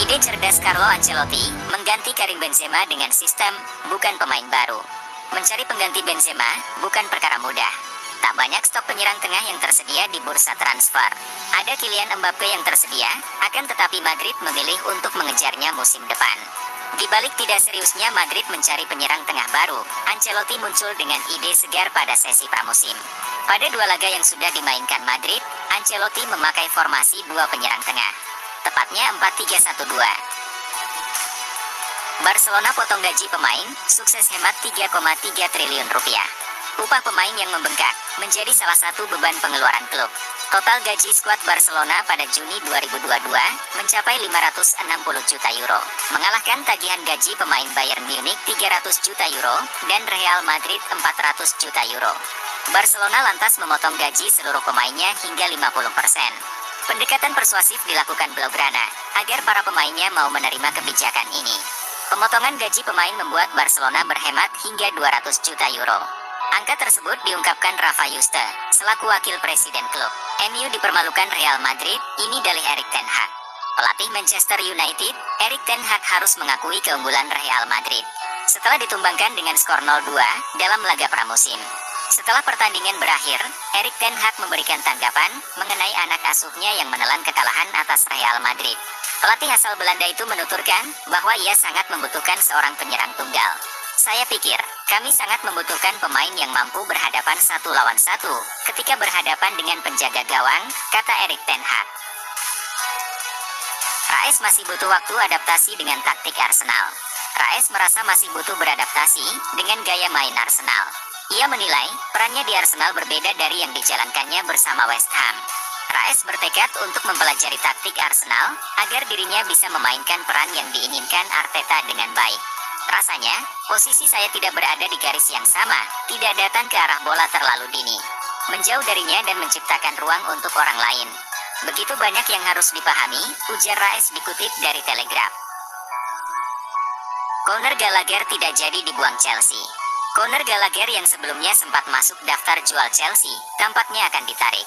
Ide cerdas Carlo Ancelotti mengganti Karim Benzema dengan sistem bukan pemain baru. Mencari pengganti Benzema bukan perkara mudah. Tak banyak stok penyerang tengah yang tersedia di bursa transfer. Ada Kylian Mbappe yang tersedia, akan tetapi Madrid memilih untuk mengejarnya musim depan. Di balik tidak seriusnya Madrid mencari penyerang tengah baru, Ancelotti muncul dengan ide segar pada sesi pramusim. Pada dua laga yang sudah dimainkan Madrid, Ancelotti memakai formasi dua penyerang tengah. Tepatnya 4-3-1-2. Barcelona potong gaji pemain, sukses hemat 3,3 triliun rupiah. Upah pemain yang membengkak menjadi salah satu beban pengeluaran klub. Total gaji skuad Barcelona pada Juni 2022 mencapai 560 juta euro, mengalahkan tagihan gaji pemain Bayern Munich 300 juta euro dan Real Madrid 400 juta euro. Barcelona lantas memotong gaji seluruh pemainnya hingga 50%. Pendekatan persuasif dilakukan Blaugrana agar para pemainnya mau menerima kebijakan ini. Pemotongan gaji pemain membuat Barcelona berhemat hingga 200 juta euro. Angka tersebut diungkapkan Rafa Juste, selaku wakil presiden klub. MU dipermalukan Real Madrid, ini dalih Erik ten Hag. Pelatih Manchester United, Erik ten Hag harus mengakui keunggulan Real Madrid setelah ditumbangkan dengan skor 0-2 dalam laga pramusim. Setelah pertandingan berakhir, Erik ten Hag memberikan tanggapan mengenai anak asuhnya yang menelan kekalahan atas Real Madrid. Pelatih asal Belanda itu menuturkan bahwa ia sangat membutuhkan seorang penyerang tunggal. Saya pikir, kami sangat membutuhkan pemain yang mampu berhadapan 1 lawan 1 ketika berhadapan dengan penjaga gawang, kata Erik ten Hag. Raes masih butuh waktu adaptasi dengan taktik Arsenal. Raes merasa masih butuh beradaptasi dengan gaya main Arsenal. Ia menilai perannya di Arsenal berbeda dari yang dijalankannya bersama West Ham. Raes bertekad untuk mempelajari taktik Arsenal agar dirinya bisa memainkan peran yang diinginkan Arteta dengan baik. Rasanya, posisi saya tidak berada di garis yang sama, tidak datang ke arah bola terlalu dini. Menjauh darinya dan menciptakan ruang untuk orang lain. Begitu banyak yang harus dipahami, ujar Raes dikutip dari Telegraph. Conor Gallagher tidak jadi dibuang Chelsea. Conor Gallagher yang sebelumnya sempat masuk daftar jual Chelsea, tampaknya akan ditarik.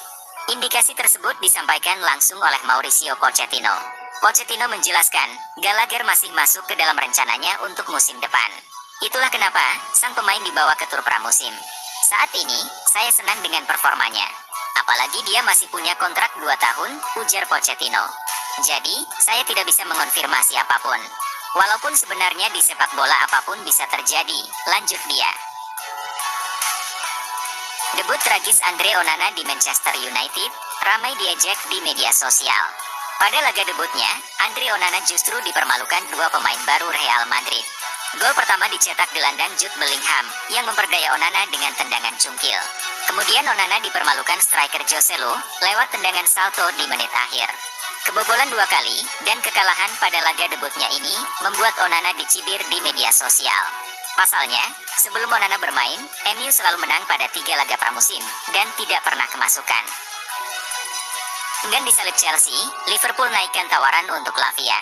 Indikasi tersebut disampaikan langsung oleh Mauricio Pochettino. Pochettino menjelaskan, Gallagher masih masuk ke dalam rencananya untuk musim depan. Itulah kenapa sang pemain dibawa ke tur pramusim. Saat ini, saya senang dengan performanya. Apalagi dia masih punya kontrak 2 tahun, ujar Pochettino. Jadi, saya tidak bisa mengonfirmasi apapun. Walaupun sebenarnya di sepak bola apapun bisa terjadi, lanjut dia. Debut tragis Andre Onana di Manchester United, ramai diejek di media sosial. Pada laga debutnya, Andre Onana justru dipermalukan dua pemain baru Real Madrid. Gol pertama dicetak gelandang Jude Bellingham, yang memperdaya Onana dengan tendangan cungkil. Kemudian Onana dipermalukan striker Joselu, lewat tendangan salto di menit akhir. Kebobolan 2 kali, dan kekalahan pada laga debutnya ini, membuat Onana dicibir di media sosial. Pasalnya, sebelum Onana bermain, MU selalu menang pada 3 laga pramusim, dan tidak pernah kemasukan. Enggan disalip Chelsea, Liverpool naikkan tawaran untuk Lavia.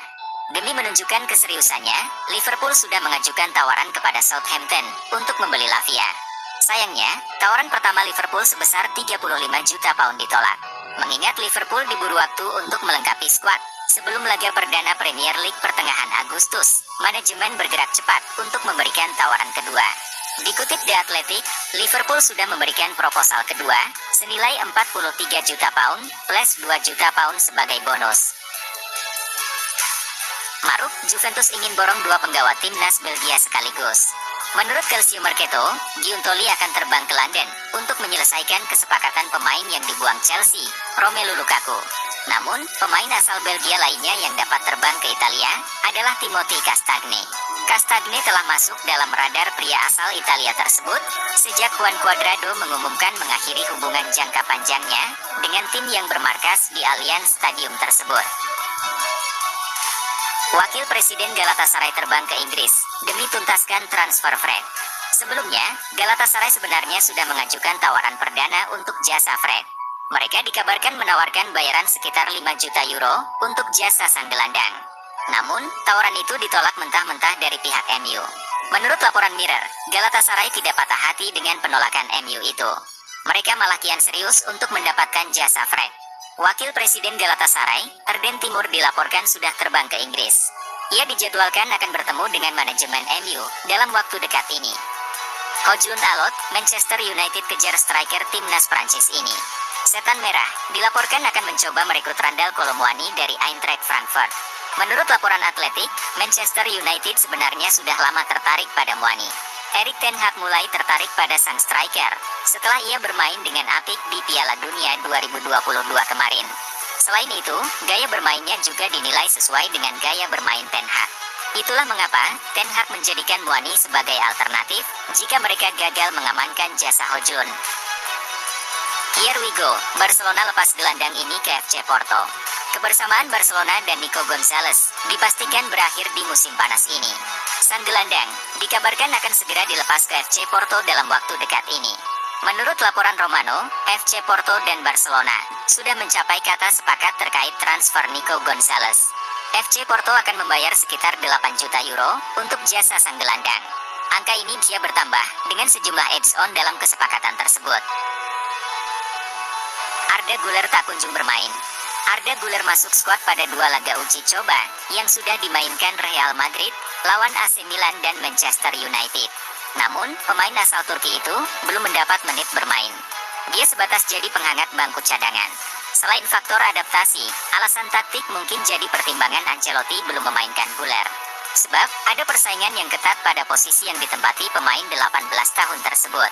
Demi menunjukkan keseriusannya, Liverpool sudah mengajukan tawaran kepada Southampton untuk membeli Lavia. Sayangnya, tawaran pertama Liverpool sebesar 35 juta pound ditolak. Mengingat Liverpool diburu waktu untuk melengkapi skuad, sebelum laga perdana Premier League pertengahan Agustus, manajemen bergerak cepat untuk memberikan tawaran kedua. Dikutip The Athletic, Liverpool sudah memberikan proposal kedua, senilai 43 juta pound, plus 2 juta pound sebagai bonus. Maruk, Juventus ingin borong 2 penggawa timnas Belgia sekaligus. Menurut Calcio Mercato, Giuntoli akan terbang ke London untuk menyelesaikan kesepakatan pemain yang dibuang Chelsea, Romelu Lukaku. Namun, pemain asal Belgia lainnya yang dapat terbang ke Italia adalah Timothy Castagne. Castagne telah masuk dalam radar pria asal Italia tersebut sejak Juan Cuadrado mengumumkan mengakhiri hubungan jangka panjangnya dengan tim yang bermarkas di Allianz Stadium tersebut. Wakil Presiden Galatasaray terbang ke Inggris demi tuntaskan transfer Fred. Sebelumnya, Galatasaray sebenarnya sudah mengajukan tawaran perdana untuk jasa Fred. Mereka dikabarkan menawarkan bayaran sekitar 5 juta euro untuk jasa sang gelandang. Namun, tawaran itu ditolak mentah-mentah dari pihak MU. Menurut laporan Mirror, Galatasaray tidak patah hati dengan penolakan MU itu. Mereka malah kian serius untuk mendapatkan jasa Fred. Wakil Presiden Galatasaray, Erden Timur dilaporkan sudah terbang ke Inggris. Ia dijadwalkan akan bertemu dengan manajemen MU dalam waktu dekat ini. Hojlund Alot, Manchester United kejar striker timnas Prancis ini. Setan Merah dilaporkan akan mencoba merekrut Randal Kolo Muani dari Eintracht Frankfurt. Menurut laporan Atletik, Manchester United sebenarnya sudah lama tertarik pada Muani. Erik ten Hag mulai tertarik pada sang striker setelah ia bermain dengan apik di Piala Dunia 2022 kemarin. Selain itu, gaya bermainnya juga dinilai sesuai dengan gaya bermain Ten Hag. Itulah mengapa Ten Hag menjadikan Muani sebagai alternatif jika mereka gagal mengamankan jasa Hojlund. Here we go, Barcelona lepas gelandang ini ke FC Porto. Kebersamaan Barcelona dan Nico Gonzalez dipastikan berakhir di musim panas ini. Sang gelandang dikabarkan akan segera dilepas ke FC Porto dalam waktu dekat ini. Menurut laporan Romano, FC Porto dan Barcelona sudah mencapai kata sepakat terkait transfer Nico Gonzalez. FC Porto akan membayar sekitar 8 juta euro untuk jasa sang gelandang. Angka ini dia bertambah dengan sejumlah add-on dalam kesepakatan tersebut. Arda Güler tak kunjung bermain. Arda Güler masuk skuad pada 2 laga uji coba yang sudah dimainkan Real Madrid lawan AC Milan dan Manchester United. Namun, pemain asal Turki itu belum mendapat menit bermain. Dia sebatas jadi penghangat bangku cadangan. Selain faktor adaptasi, alasan taktik mungkin jadi pertimbangan Ancelotti belum memainkan Güler. Sebab, ada persaingan yang ketat pada posisi yang ditempati pemain 18 tahun tersebut.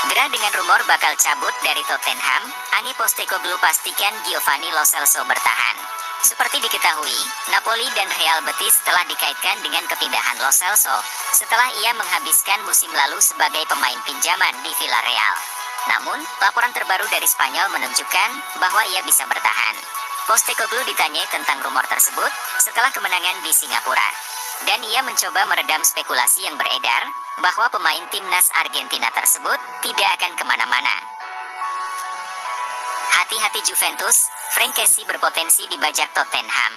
Gerah dengan rumor bakal cabut dari Tottenham, Ange Postecoglou pastikan Giovanni Lo Celso bertahan. Seperti diketahui, Napoli dan Real Betis telah dikaitkan dengan kepindahan Lo Celso setelah ia menghabiskan musim lalu sebagai pemain pinjaman di Villarreal. Namun, laporan terbaru dari Spanyol menunjukkan bahwa ia bisa bertahan. Postecoglou ditanyai tentang rumor tersebut setelah kemenangan di Singapura. Dan ia mencoba meredam spekulasi yang beredar bahwa pemain timnas Argentina tersebut tidak akan kemana-mana. Hati-hati Juventus, Frank Kessie berpotensi dibajak Tottenham.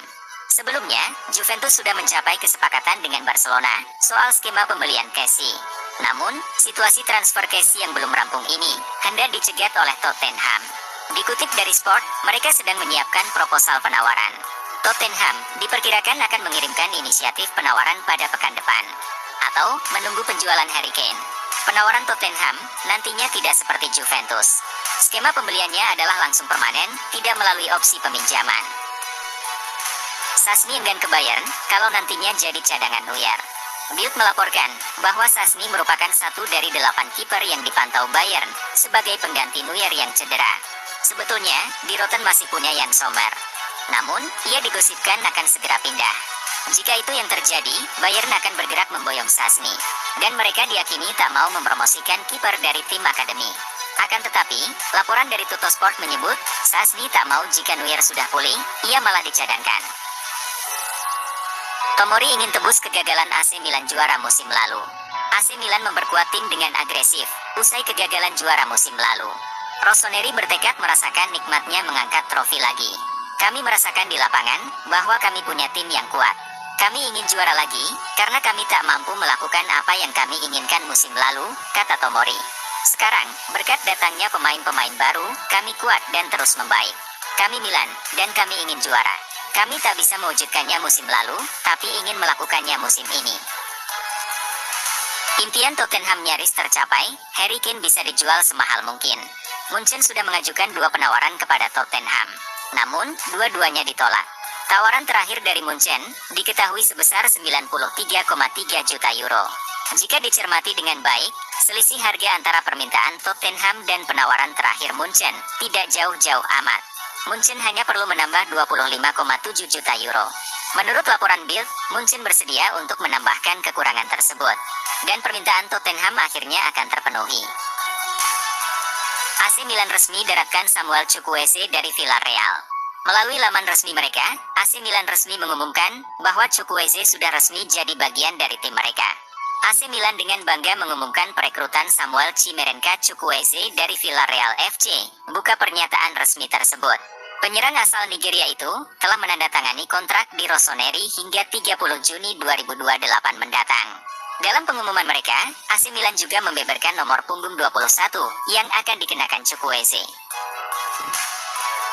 Sebelumnya, Juventus sudah mencapai kesepakatan dengan Barcelona soal skema pembelian Kessie. Namun, situasi transfer Kessie yang belum rampung ini hendak dicegat oleh Tottenham. Dikutip dari Sport, mereka sedang menyiapkan proposal penawaran. Tottenham diperkirakan akan mengirimkan inisiatif penawaran pada pekan depan, atau menunggu penjualan Harry Kane. Penawaran Tottenham nantinya tidak seperti Juventus. Skema pembeliannya adalah langsung permanen, tidak melalui opsi peminjaman. Szczęsny enggan ke Bayern kalau nantinya jadi cadangan Neuer. Bild melaporkan bahwa Szczęsny merupakan satu dari 8 kiper yang dipantau Bayern sebagai pengganti Neuer yang cedera. Sebetulnya, di Rotten masih punya Jan Sommer. Namun, ia digosipkan akan segera pindah. Jika itu yang terjadi, Bayern akan bergerak memboyong Szczęsny. Dan mereka diyakini tak mau mempromosikan kiper dari tim akademi. Akan tetapi, laporan dari Tuttosport menyebut, Szczęsny tak mau jika Neuer sudah pulih, ia malah dicadangkan. Tomori ingin tebus kegagalan AC Milan juara musim lalu. AC Milan memperkuat tim dengan agresif, usai kegagalan juara musim lalu. Rossoneri bertekad merasakan nikmatnya mengangkat trofi lagi. Kami merasakan di lapangan bahwa kami punya tim yang kuat. Kami ingin juara lagi, karena kami tak mampu melakukan apa yang kami inginkan musim lalu, kata Tomori. Sekarang, berkat datangnya pemain-pemain baru, kami kuat dan terus membaik. Kami Milan, dan kami ingin juara. Kami tak bisa mewujudkannya musim lalu, tapi ingin melakukannya musim ini. Impian Tottenham nyaris tercapai, Harry Kane bisa dijual semahal mungkin. Munchen sudah mengajukan 2 penawaran kepada Tottenham. Namun, dua-duanya ditolak. Tawaran terakhir dari Munchen diketahui sebesar 93,3 juta euro. Jika dicermati dengan baik, selisih harga antara permintaan Tottenham dan penawaran terakhir Munchen tidak jauh-jauh amat. Munchen hanya perlu menambah 25,7 juta euro. Menurut laporan Bild, Munchen bersedia untuk menambahkan kekurangan tersebut. Dan permintaan Tottenham akhirnya akan terpenuhi. AC Milan resmi daratkan Samuel Chukwueze dari Villarreal. Melalui laman resmi mereka, AC Milan resmi mengumumkan bahwa Chukwueze sudah resmi jadi bagian dari tim mereka. AC Milan dengan bangga mengumumkan perekrutan Samuel Chimerenka Chukwueze dari Villarreal FC, buka pernyataan resmi tersebut. Penyerang asal Nigeria itu telah menandatangani kontrak di Rossoneri hingga 30 Juni 2028 mendatang. Dalam pengumuman mereka, AC Milan juga membeberkan nomor punggung 21 yang akan dikenakan Chukwueze.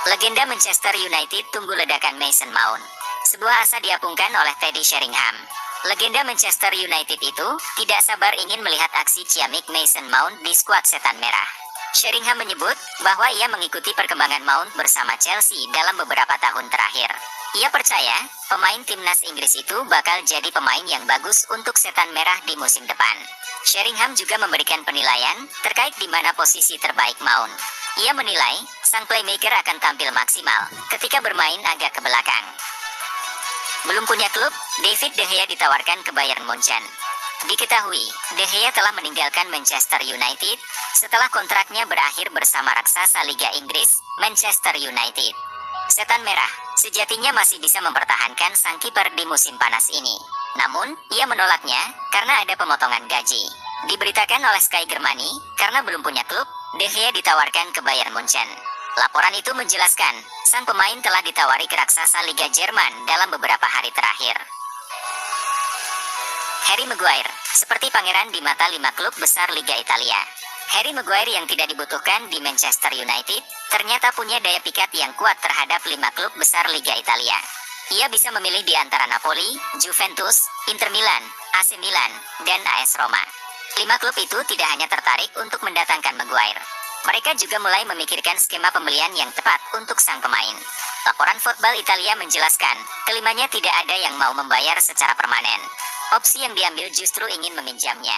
Legenda Manchester United tunggu ledakan Mason Mount. Sebuah asa diapungkan oleh Teddy Sheringham. Legenda Manchester United itu tidak sabar ingin melihat aksi ciamik Mason Mount di skuad Setan Merah. Sheringham menyebut bahwa ia mengikuti perkembangan Mount bersama Chelsea dalam beberapa tahun terakhir. Ia percaya pemain timnas Inggris itu bakal jadi pemain yang bagus untuk Setan Merah di musim depan. Sheringham juga memberikan penilaian terkait di mana posisi terbaik Mount. Ia menilai sang playmaker akan tampil maksimal ketika bermain agak ke belakang. Belum punya klub, David De Gea ditawarkan ke Bayern Munchen. Diketahui, De Gea telah meninggalkan Manchester United setelah kontraknya berakhir bersama raksasa Liga Inggris, Manchester United. Setan Merah sejatinya masih bisa mempertahankan sang kiper di musim panas ini. Namun, ia menolaknya karena ada pemotongan gaji. Diberitakan oleh Sky Germany, karena belum punya klub, De Gea ditawarkan ke Bayern Munchen. Laporan itu menjelaskan, sang pemain telah ditawari ke raksasa Liga Jerman dalam beberapa hari terakhir. Harry Maguire, seperti pangeran di mata 5 klub besar Liga Italia. Harry Maguire yang tidak dibutuhkan di Manchester United, ternyata punya daya pikat yang kuat terhadap 5 klub besar Liga Italia. Ia bisa memilih di antara Napoli, Juventus, Inter Milan, AC Milan, dan AS Roma. 5 klub itu tidak hanya tertarik untuk mendatangkan Maguire. Mereka juga mulai memikirkan skema pembelian yang tepat untuk sang pemain. Laporan Football Italia menjelaskan, kelimanya tidak ada yang mau membayar secara permanen. Opsi yang diambil justru ingin meminjamnya.